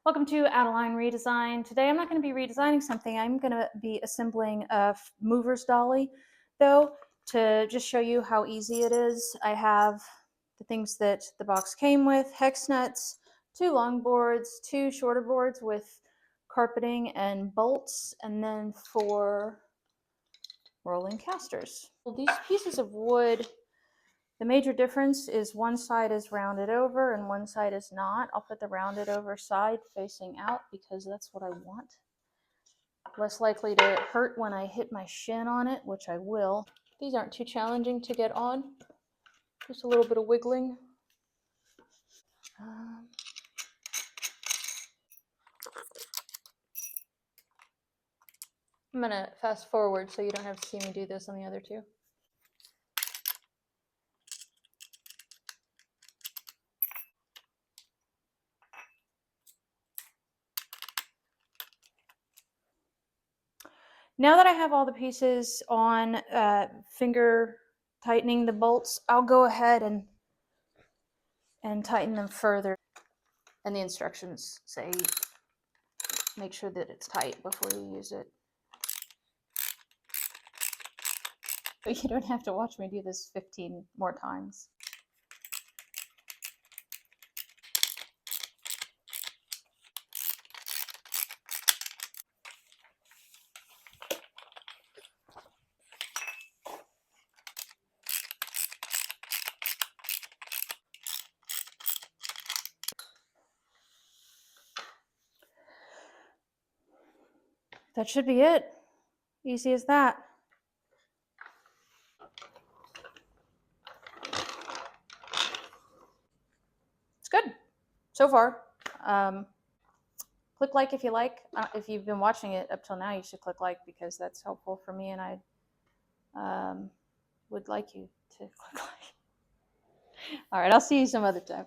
Welcome to Adeline Redesign. Today I'm not going to be redesigning something. I'm going to be assembling a Mover's dolly, though, to just show you how easy it is. I have the things that the box came with: hex nuts, 2 long boards, 2 shorter boards with carpeting and bolts, and then 4 rolling casters. Well, these pieces of wood, the major difference is one side is rounded over and one side is not. I'll put the rounded over side facing out because that's what I want. Less likely to hurt when I hit my shin on it, which I will. These aren't too challenging to get on. Just a little bit of wiggling. I'm gonna fast forward so you don't have to see me do this on the other two. Now that I have all the pieces on, finger tightening the bolts, I'll go ahead and tighten them further. And the instructions say make sure that it's tight before you use it. But you don't have to watch me do this 15 more times. That should be it. Easy as that. It's good so far. Click like if you like. If you've been watching it up till now, you should click like because that's helpful for me, and I would like you to click like. All right, I'll see you some other time.